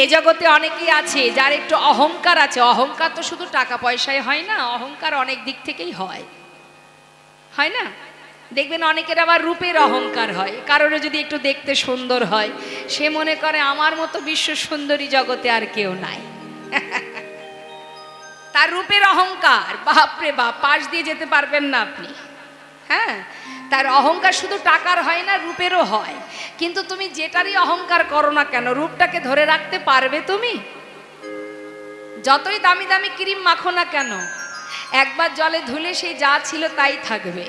এ জগতে অনেকেই আছে যার একটু অহংকার আছে। অহংকার তো শুধু টাকা পয়সায় হয় না, অহংকার অনেক দিক থেকেই হয়, হয় না? দেখবেন অনেকের আবার রূপের অহংকার হয়। কারোর যদি একটু দেখতে সুন্দর হয়, সে মনে করে আমার মতো বিশ্ব সুন্দরী জগতে আর কেউ নাই। তার রূপের অহংকার, বাপরে বাপ, পাশ দিয়ে যেতে পারবেন না আপনি। হ্যাঁ, তার অহংকার শুধু টাকার হয় না, রূপেরও হয়। কিন্তু তুমি যেটারই অহংকার করো না কেন, রূপটাকে ধরে রাখতে পারবে তুমি? যতই দামি দামি ক্রিম মাখো না কেন, একবার জলে ধুলে সেই যা ছিল তাই থাকবে।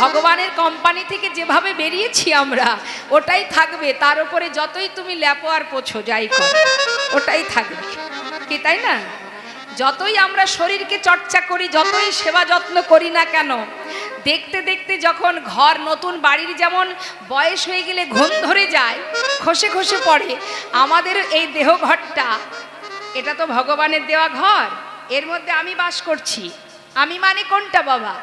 ভগবানের কোম্পানি থেকে যেভাবে বেরিয়েছি আমরা, ওটাই থাকবে। তার উপরে যতই তুমি ল্যাপো আর পোছো, যাই কর, ওটাই থাকবে। কি তাই না? যতই আমরা শরীরকে চর্চা করি, যতই সেবা যত্ন করি না কেন, দেখতে দেখতে যখন ঘর, নতুন বাড়ির যেমন বয়স হয়ে গেলে ঘুম ধরে যায়, খসে খসে পড়ে, আমাদের এই দেহ ঘরটা, এটা তো ভগবানের দেওয়া ঘর। এর মধ্যে আমি বাস করছি। আমি মানে কোনটা বাবা?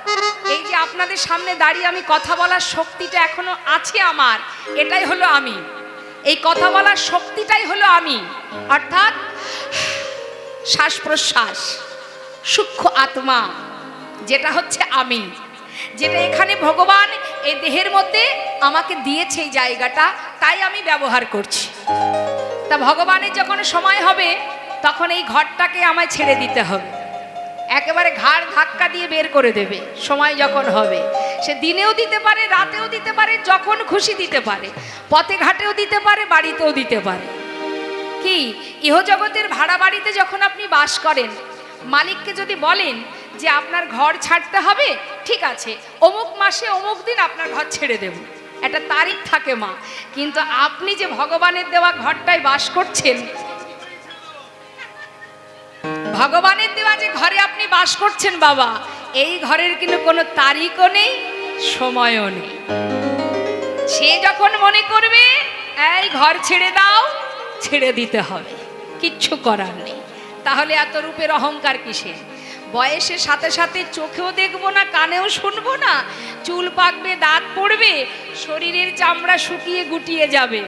এই যে আপনাদের সামনে দাঁড়িয়ে আমি কথা বলার শক্তিটা এখনো আছে আমার, এটাই হলো আমি। এই কথা বলার শক্তিটাই হলো আমি, অর্থাৎ শ্বাস প্রশ্বাস, সূক্ষ্ম আত্মা, যেটা হচ্ছে আমি, যেটা এখানে ভগবান এই দেহের মধ্যে আমাকে দিয়েছে এই জায়গাটা, তাই আমি ব্যবহার করছি। তা ভগবানের যখন সময় হবে, তখন এই ঘরটাকে আমায় ছেড়ে দিতে হবে। একেবারে ঘাড় ধাক্কা দিয়ে বের করে দেবে সময় যখন হবে। সে দিনেও দিতে পারে, রাতেও দিতে পারে, যখন খুশি দিতে পারে, পথে ঘাটেও দিতে পারে, বাড়িতেও দিতে পারে। কি, ইহজগতের ভাড়া বাড়িতে যখন আপনি বাস করেন, মালিককে যদি বলেন যে আপনার ঘর ছাড়তে হবে, ঠিক আছে, অমুক মাসে অমুক দিন আপনার ঘর ছেড়ে দেব, একটা তারিখ থাকে মা। কিন্তু আপনি যে ভগবানের দেওয়া ঘরটায় বাস করছেন, ভগবানের দেওয়া যে ঘরে আপনি বাস করছেন বাবা, এই ঘরের কিন্তু কোনো তারিখও নেই, সময়ও নেই। সে যখন মনে করবে এই ঘর ছেড়ে দাও, ছেড়ে দিতে হবে, কিচ্ছু করার নেই। তাহলে এত রূপের অহংকার কিসের? বয়সের সাথে সাথে চোখেও দেখবো না, কানেও শুনবো না, চুল পাকবে, দাঁত পড়বে, শরীরের চামড়া শুকিয়ে গুটিয়ে যাবে।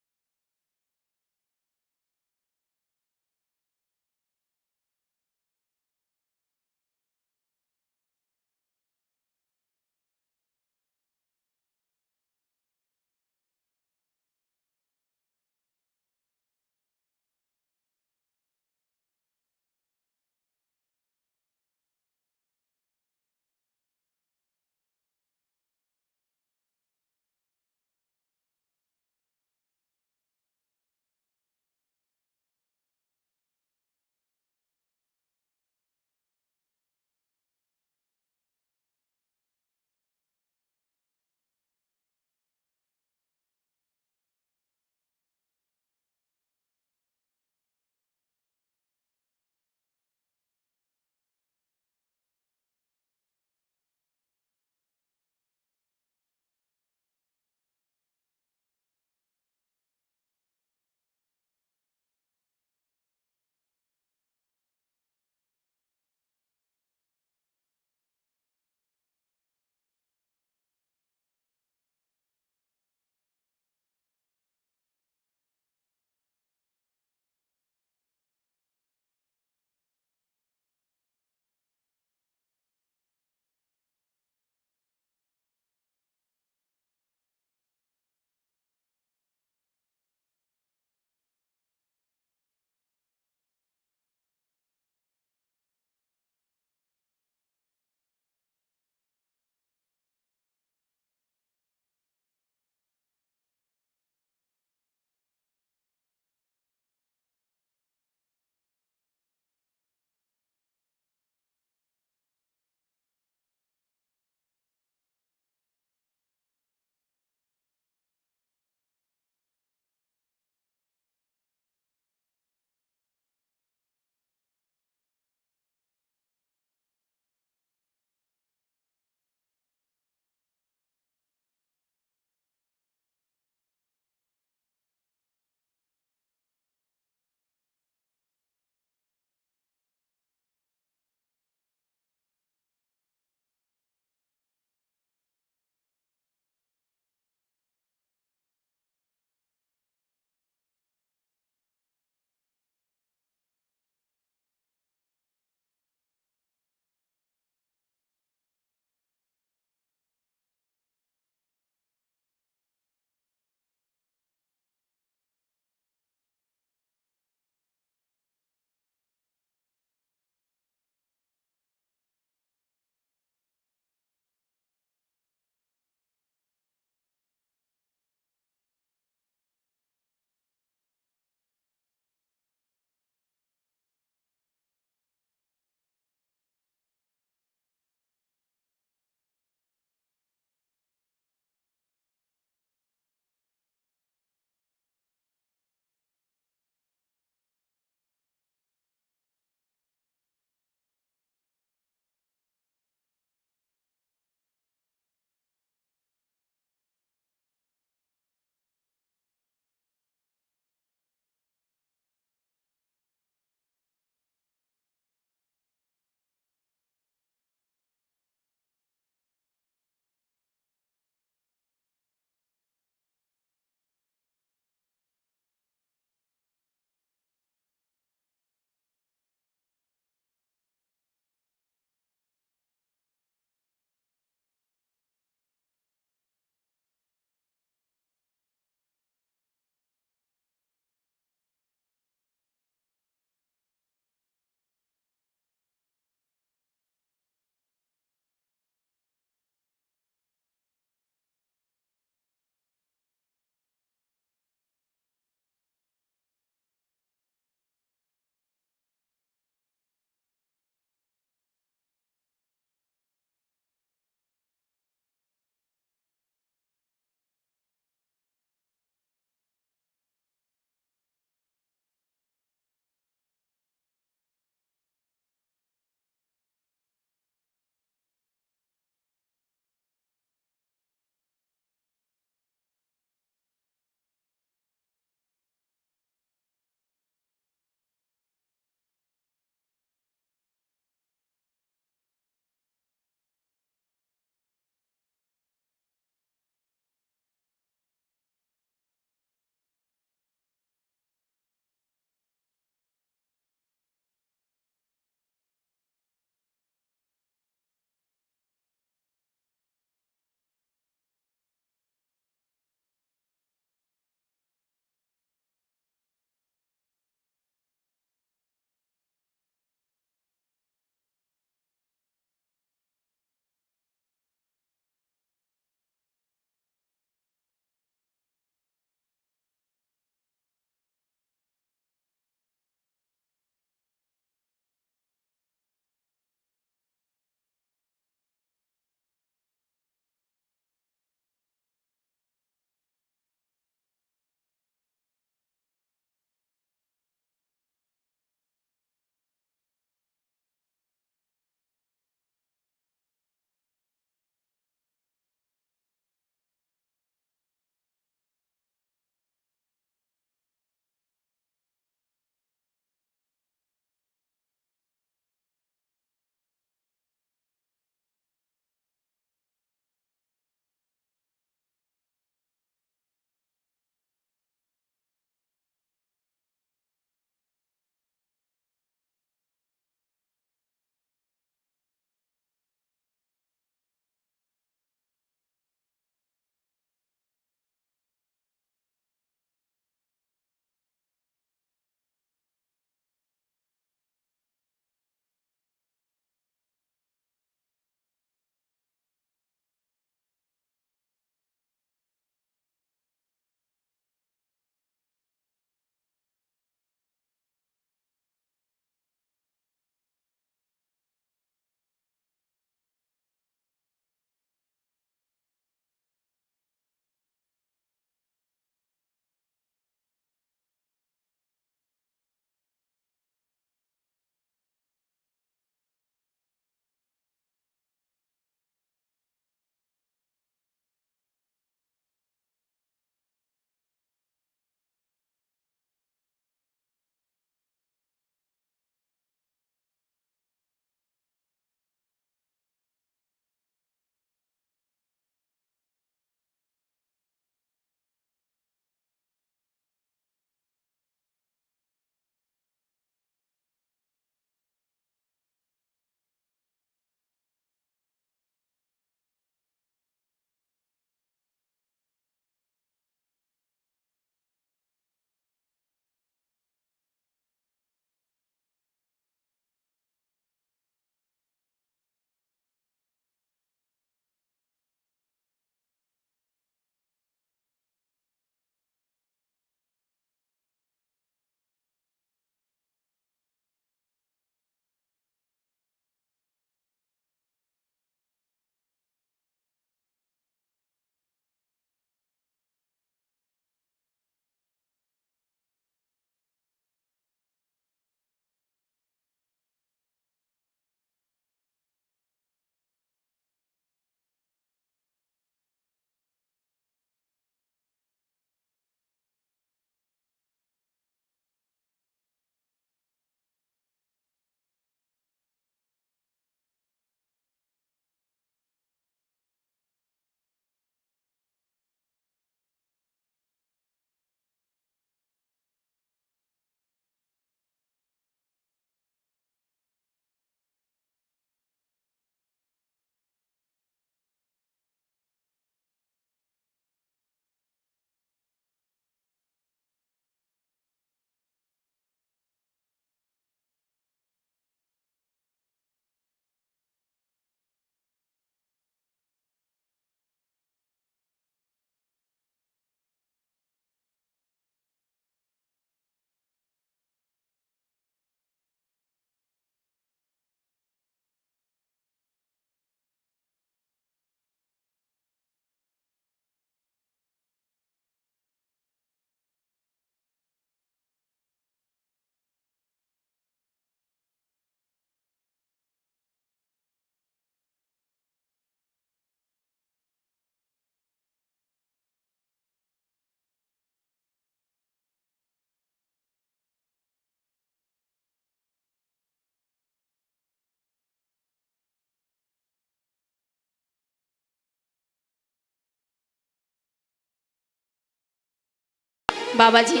বাবাজি,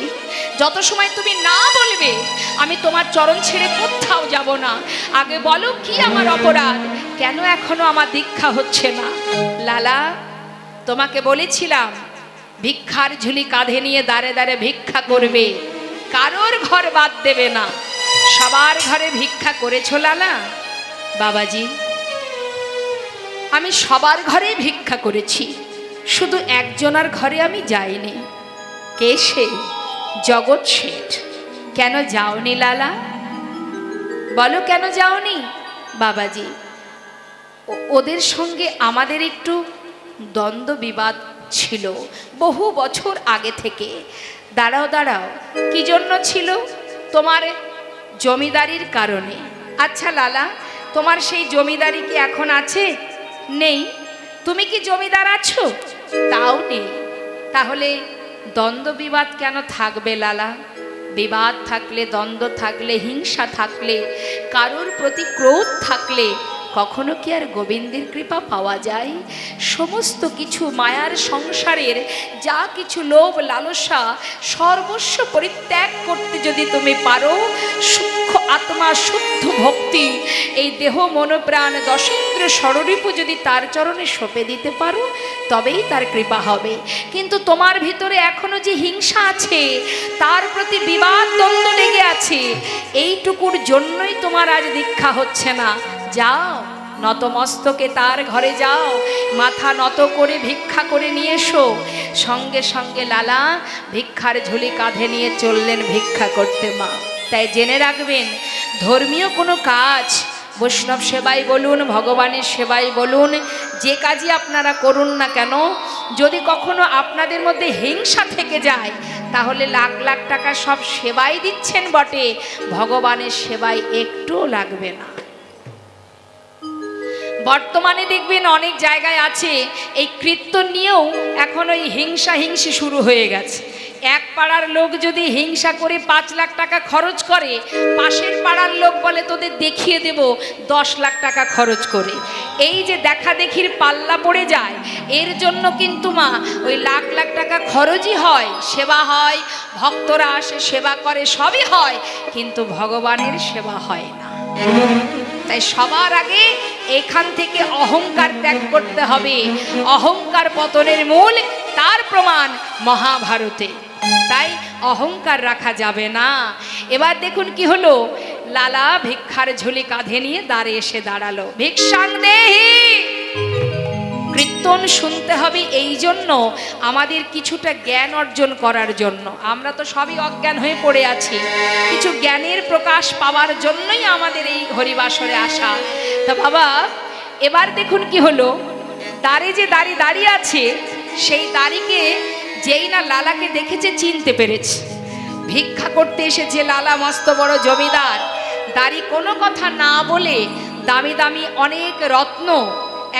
যত সময় তুমি না বলবে আমি তোমার চরণ ছেড়ে কোথাও যাব না। আগে বলো কি আমার অপরাধ, কেন এখনো আমার দীক্ষা হচ্ছে না? লালা, তোমাকে বলেছিলাম ভিক্ষার ঝুলি কাঁধে নিয়ে দাঁড়ে দাঁড়ে ভিক্ষা করবে, কারোর ঘর বাদ দেবে না। সবার ঘরে ভিক্ষা করেছো লালা? বাবাজি, আমি সবার ঘরে ভিক্ষা করেছি, শুধু একজনার ঘরে আমি যাইনি। কে সে? জগৎ শেঠ। কেন যাওনি লালা? বলো কেন যাওনি? বাবাজি, ওদের সঙ্গে আমাদের একটু দ্বন্দ্ব বিবাদ ছিল বহু বছর আগে থেকে। দাঁড়াও দাঁড়াও, কি জন্য ছিল? তোমার জমিদারির কারণে। আচ্ছা লালা, তোমার সেই জমিদারি কি এখন আছে? নেই। তুমি কি জমিদার আছো? তাও নেই। তাহলে দ্বন্দ্ব বিবাদ কেন থাকবে লালা? বিবাদ থাকলে, দ্বন্দ্ব থাকলে, হিংসা থাকলে, কারোর প্রতি ক্রোধ থাকলে কখনো কি আর গোবিন্দের কৃপা পাওয়া যায়? সমস্ত কিছু মায়ার সংসারের যা কিছু লোভ লালসা সর্বস্ব পরিত্যাগ করতে যদি তুমি পারো, সূক্ষ্ম আত্মা শুদ্ধ ভক্তি এই দেহ মনোপ্রাণ দশেন্দ্র ষড়রিপু যদি তার চরণে সঁপে দিতে পারো, তবেই তার কৃপা হবে। কিন্তু তোমার ভিতরে এখনো যে হিংসা আছে, তার প্রতি বিবাদ দ্বন্দ্ব লেগে আছে, এইটুকুর জন্যই তোমার আজ দীক্ষা হচ্ছে না। যাও, নতমস্তকে তার ঘরে যাও, মাথা নত করে ভিক্ষা করে নিয়ে এসো। সঙ্গে সঙ্গে লালা ভিক্ষার ঝুলি কাঁধে নিয়ে চললেন ভিক্ষা করতে মা। তাই জেনে রাখবেন, ধর্মীয় কোনো কাজ, বৈষ্ণব সেবাই বলুন, ভগবানের সেবাই বলুন, যে কাজই আপনারা করুন না কেন, যদি কখনো আপনাদের মধ্যে হিংসা থেকে যায়, তাহলে লাখ লাখ টাকা সব সেবাই দিচ্ছেন বটে, ভগবানের সেবায় একটুও লাগবে না। বর্তমানে দেখবেন অনেক জায়গায় আছে এই কীর্তন নিয়েও এখন ওই হিংসা হিংসি শুরু হয়ে গেছে। এক পাড়ার লোক যদি হিংসা করে 5 লাখ টাকা খরচ করে, পাশের পাড়ার লোক বলে তোদের দেখিয়ে দেব 10 লাখ টাকা খরচ করে। এই যে দেখা দেখির পাল্লা পড়ে যায়, এর জন্য কিন্তু মা ওই লাখ লাখ টাকা খরচই হয়, সেবা হয়, ভক্তরা আসে সেবা করে, সবই হয়, কিন্তু ভগবানের সেবা হয় না। তাই সবার আগে এখান থেকে অহংকার ত্যাগ করতে হবে। অহংকার পতনের মূল, তার প্রমাণ মহাভারতে। তাই অহংকার রাখা যাবে না। এবার দেখুন কি হলো, লালা ভিক্ষার ঝুলি কাঁধে নিয়ে দাঁড়ে এসে দাঁড়ালো। ভিক্ষাং দেহি। কীর্তন শুনতে হবে এই জন্য, আমাদের কিছুটা জ্ঞান অর্জন করার জন্য। আমরা তো সবই অজ্ঞান হয়ে পড়ে আছি, কিছু জ্ঞানের প্রকাশ পাওয়ার জন্যই আমাদের এই হরিবাসরে আসা। তা বাবা, এবার দেখুন কি হলো, দাঁড়ে যে দাঁড়িয়ে আছে, সেই দাড়িকে যেই না লালাকে দেখেছে চিনতে পেরেছে। ভিক্ষা করতে এসেছে লালা, মস্ত বড় জমিদার। দাড়ি কোনো কথা না বলে দামি দামি অনেক রত্ন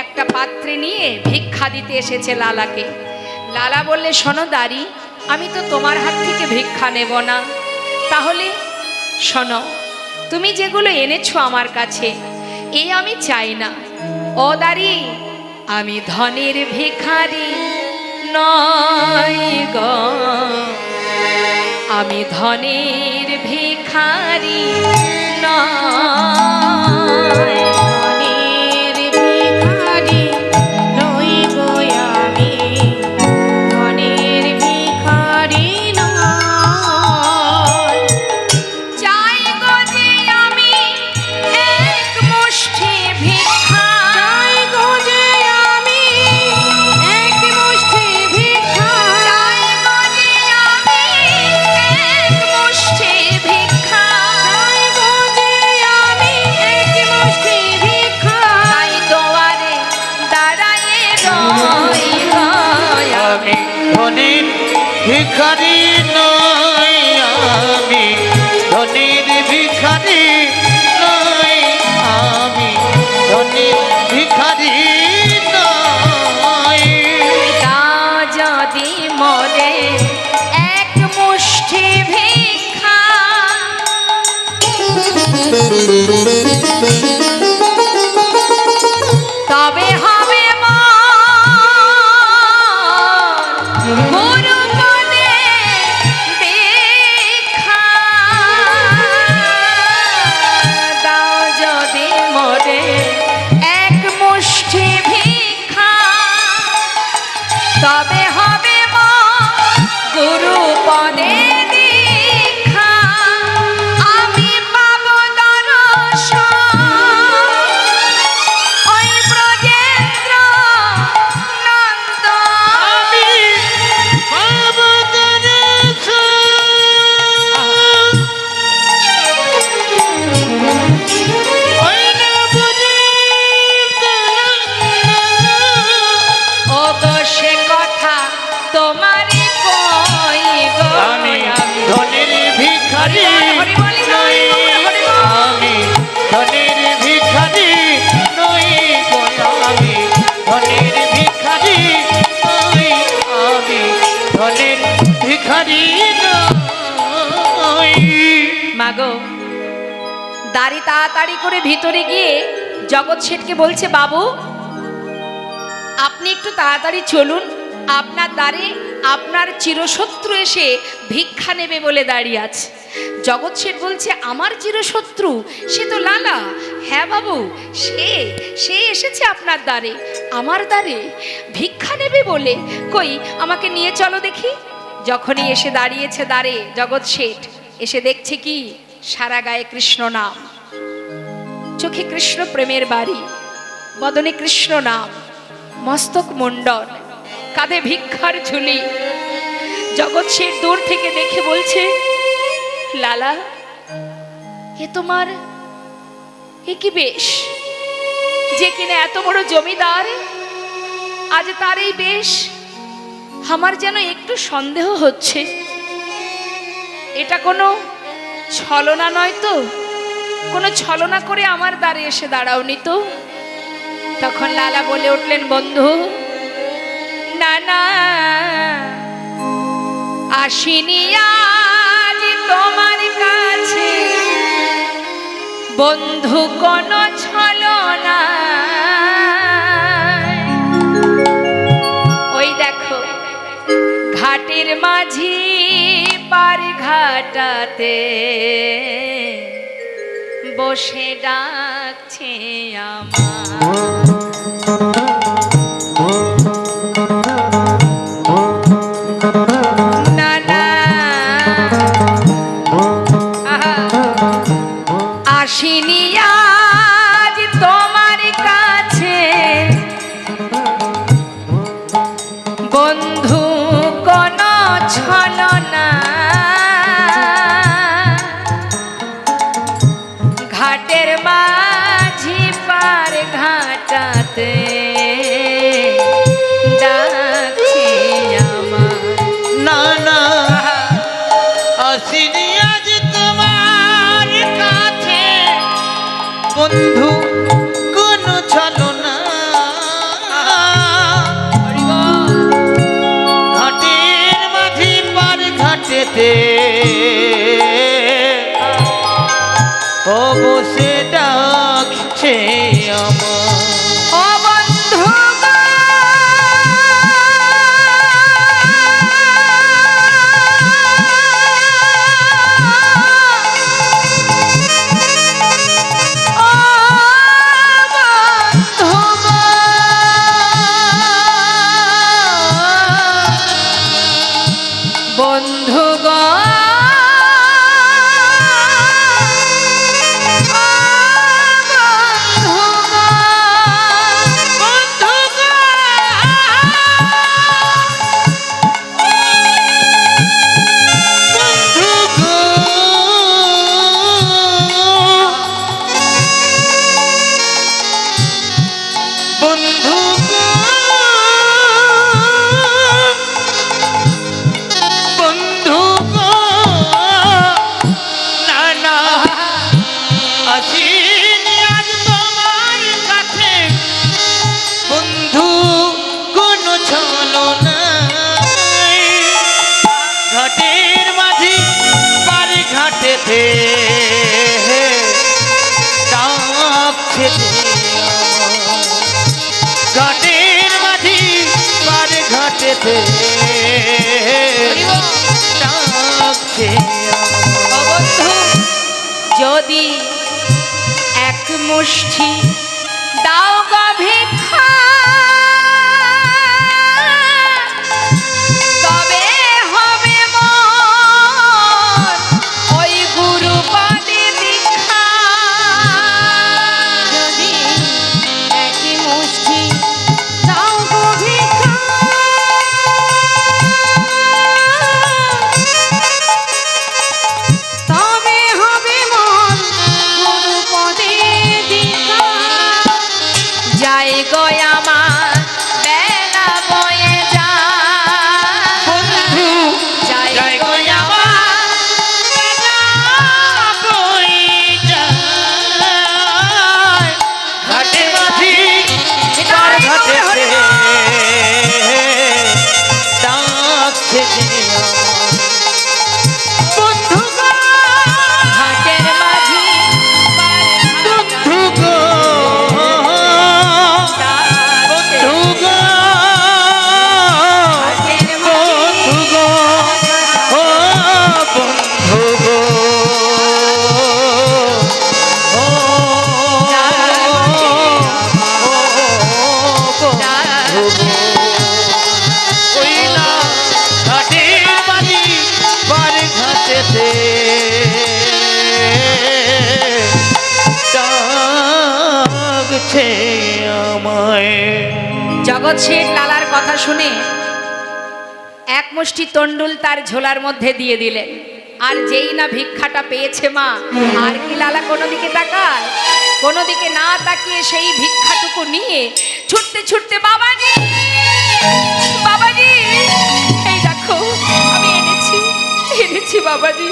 একটা পাত্রে নিয়ে ভিক্ষা দিতে এসেছে লালাকে। লালা বললে, শোনো দাড়ি, আমি তো তোমার হাত থেকে ভিক্ষা নেব না। তাহলে শোনো, তুমি যেগুলো এনেছো আমার কাছে, এ আমি চাই না। ও দাড়ি, আমি ধনের ভিখারি নয় গো, আমি ধনের ভিখারি নয়। ভিখারি নয়, আমি ধনের ভিখারি নয়, আমি ধনের ভিখারি নয়। তা যদি মরে এক মুষ্টি ভিক্ষা, তবে হবে গুরু পদে দাড়ি তাড়াতাড়ি করে ভিতরে গিয়ে জগৎ শেঠকে বলছে, বাবু আপনি একটু তাড়াতাড়ি চলুন, আপনার দ্বারে আপনার চিরশত্রু এসে ভিক্ষা নেবে বলে দাঁড়িয়ে আছে। জগৎ শেঠ বলছে, আমার চিরশত্রু? সে তো লালা। হ্যাঁ বাবু, সে এসেছে আপনার দ্বারে, আমার দ্বারে ভিক্ষা নেবে বলে। কই আমাকে নিয়ে চলো দেখি। যখনই এসে দাঁড়িয়েছে দ্বারে জগৎ শেঠ, এসে দেখছে কি সারা গায়ে কৃষ্ণ নাম, চোখে কৃষ্ণ প্রেমের বাড়ি, বদনে কৃষ্ণ নাম, মস্তক মুন্ডন, কাঁধে ভিক্ষার ঝুলি। জগৎ শেঠ দূর থেকে দেখে বলছে, লালা এ তোমার এ কি বেশ, যে কিনা এত বড় জমিদার, আজ তার এই বেশ। আমার যেন একটু সন্দেহ হচ্ছে, এটা কোনো ছলনা নয় তো? কোনো ছলনা করে আমার দ্বারে এসে দাঁড়াওনি তো? তখন লালা বলে উঠলেন, বন্ধু না না, আসিনি আজ তোমার কাছে বন্ধু কোন ছলনা। ওই দেখো ঘাটের মাঝি পার ঘাটাতে বসে ডাকছে আমার। না না, আসিনি আজ তোমার কাছে বন্ধু কোন ছলনা। ঘাটের মাঝি পার ঘাটাতে ডাকছে আমার। না না, আসিনি আজ তোমার কাছে বন্ধু কোন ছলনা। ঘাটের মাঝি পার ঘাটেতে ও বসে ডাকছে আমার। ও বন্ধু ঘাটের মাঝি পার ঘাটেতে ডাকছে। বন্ধু যদি এক মুষ্টি দাও গো ভিক্ষা, তবে হবে মোর ওই গুরু পদে দীক্ষা। যদি এক মুষ্টি দাও গো ভিক্ষা, তবে হবে মোর গুরু পদে দীক্ষা। যাই গো ডাকছে আমায়। জগৎ শেঠ লালার কথা শুনে এক মুষ্টি তন্ডুল তার ঝোলার মধ্যে দিয়ে দিলেন। আর যেই না ভিক্ষাটা পেয়েছে মা, আর কি লালা কোনো দিকে তাকায়? কোনো দিকে না তাকিয়ে সেই ভিক্ষাটুকু নিয়ে ছুটতে ছুটতে, বাবাজি বাবাজি, এই দেখো আমি এনেছি এনেছি বাবাজি,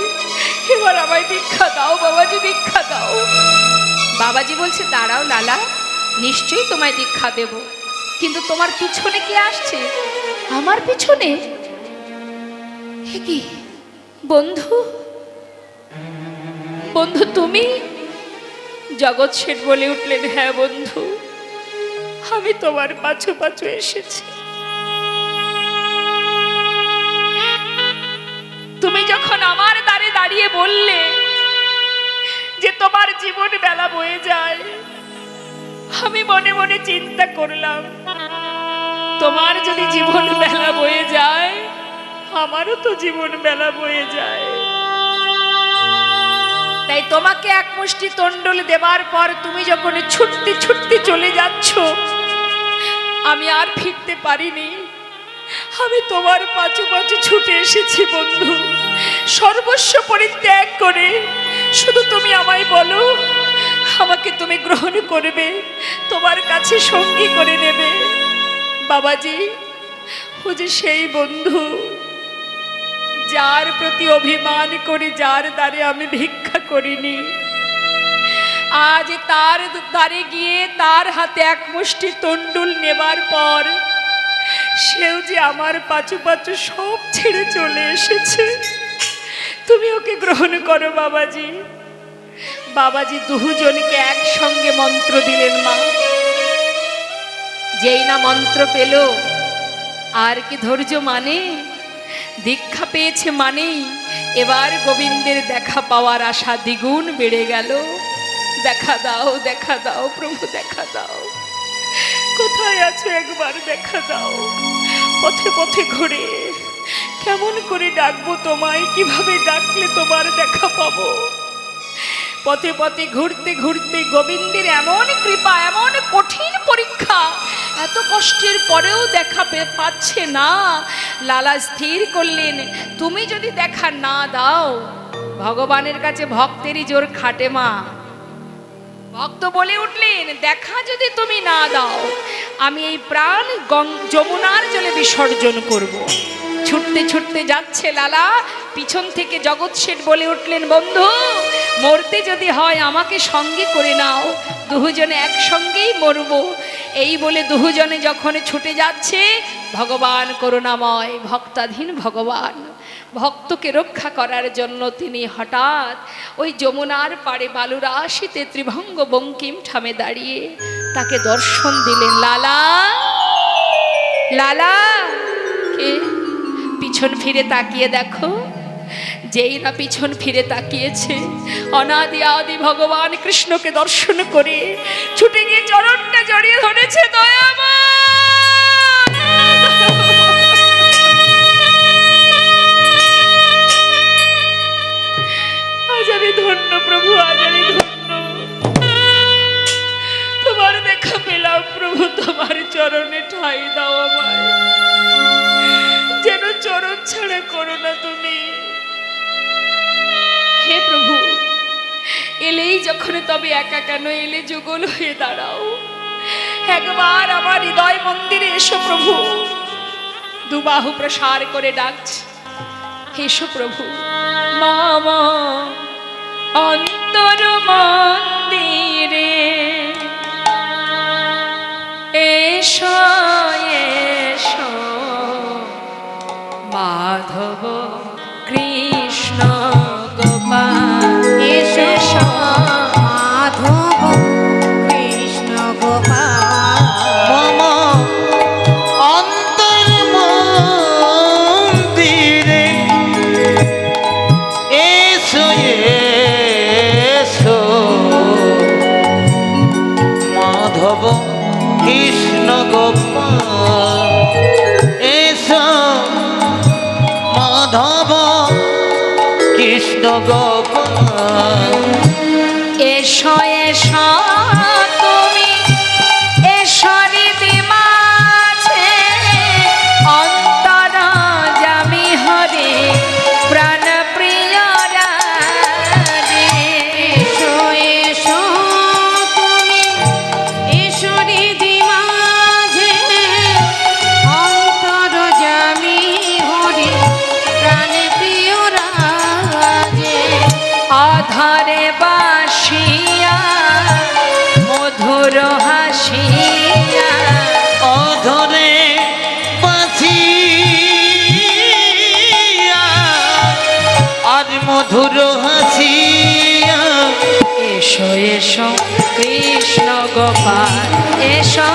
এবার আমায় ভিক্ষা দাও বাবাজি, ভিক্ষা দাও। বাবাজি বলছে, দাঁড়াও লালা, নিশ্চয়ই তোমায় দীক্ষা দেব, কিন্তু তোমার পিছনে কে আসছে? আমার পিছনে? হে কি বন্ধু, বন্ধু তুমি? জগৎ শেঠ বলে উঠলেন, হ্যাঁ বন্ধু, আমি তোমার পাছু পাছু এসেছি। তুমি যখন আমার দ্বারে দাঁড়িয়ে বললে যে তোমার জীবন বেলা বয়ে যায়, আমি মনে মনে চিন্তা করলাম, তোমার যদি জীবন বেলা বয়ে যায়, আমারও তো জীবন বেলা বয়ে যায়। তাই তোমাকে এক মুষ্টি তন্ডুল দেবার পর তুমি যখন ছুটতে ছুটতে চলে যাচ্ছ, আমি আর ফিরতে পারিনি। আমি তোমার পাছু পাছু ছুটে এসেছি বন্ধু, সর্বস্ব পরিত্যাগ করে। শুধু তুমি আমায় বলো, আমাকে তুমি গ্রহণ করবে, তোমার কাছে সঙ্গী করে নেবে। বাবাজি, ও যে সেই বন্ধু যার প্রতি অভিমান করে, যার দ্বারে আমি ভিক্ষা করিনি, আজ তার দ্বারে গিয়ে তার হাতে এক মুষ্টি তন্ডুল নেবার পর সেও যে আমার পাছু পাছু সব ছেড়ে চলে এসেছে। তুমি ওকে গ্রহণ করো বাবাজি। বাবাজি দুজনকে একসঙ্গে মন্ত্র দিলেন মা। যেই না মন্ত্র পেল, আর কি ধৈর্য মানে? দীক্ষা পেয়েছে মানেই এবার গোবিন্দের দেখা পাওয়ার আশা দ্বিগুণ বেড়ে গেল। দেখা দাও, দেখা দাও প্রভু, দেখা দাও, কোথায় আছো একবার দেখা দাও। পথে পথে ঘুরে কেমন করে ডাকবো তোমায়, কিভাবে ডাকলে তোমার দেখা পাবো? পথে পথে ঘুরতে ঘুরতে গোবিন্দের এমন কৃপা, এমন কঠিন পরীক্ষা, এত কষ্টের পরেও দেখা পাচ্ছে না। লালা স্থির করলেন, তুমি যদি দেখা না দাও, ভগবানের কাছে ভক্তেরই জোর খাটে মা। ভক্ত বলে উঠলেন, দেখা যদি তুমি না দাও, আমি এই প্রাণ যমুনার জলে বিসর্জন করব। ছুটতে ছুটতে যাচ্ছে লালা, পিছন থেকে জগৎ শেঠ বলে উঠলেন, বন্ধু মরতে যদি হয় আমাকে সঙ্গে করে নাও, দুজনে একসঙ্গেই মরব। এই বলে দুজনে যখন ছুটে যাচ্ছে, ভগবান করুণাময়, ভক্তাধীন ভগবান ভক্তকে রক্ষা করার জন্য তিনি হঠাৎ ওই যমুনার পাড়ে বালুরাশিতে ত্রিভঙ্গ বঙ্কিম ঠামে দাঁড়িয়ে তাকে দর্শন দিলেন। লালা, লালা, কে? পিছন ফিরে তাকিয়ে দেখো। যেই না পিছন ফিরে তাকিয়েছে, অনাদি আদি ভগবান কৃষ্ণকে দর্শন করে ছুটে গিয়ে চরণটা জড়িয়ে ধরেছে। দয়াময়, আজ আমি ধন্য প্রভু, আজ আমি ধন্য, তোমার দেখা পেলাম প্রভু, তোমার চরণে ঠাঁই দাও আমায়, যেন চরণ ছাড়া করো না তুমি। হে প্রভু, এলেই যখন তবে একা কেন এলে, যুগল হয়ে দাঁড়াও, একবার আমার হৃদয় মন্দিরে এসো প্রভু। দুবাহু প্রসার করে ডাকছি, এসো প্রভু। মামা অন্তর মন্দিরে এসো, এসো মাধব কৃষ্ণ গোপাল, এসো মাধব কৃষ্ণ গোপাল। মম অন্তর মন্দিরে এসো, এসো মাধব কৃষ্ণ গোপাল, এসো মাধব কৃষ্ণ গোপাল। এসো, এসো তুমি ঈশ্বরী দিমাছে অন্তর জামি হরে প্রাণ প্রিয় রাজে। এসো এসো তুমি ঈশ্বরী দিমাঝে অন্তর্যামী হরি প্রাণে প্রিয় রাজে। অধরে বাসিয়া মধুর হাসিয়া অধরে বাঁচিয়া আজ মধুর হাসিয়া এসো এসো কৃষ্ণ গোপাল এসো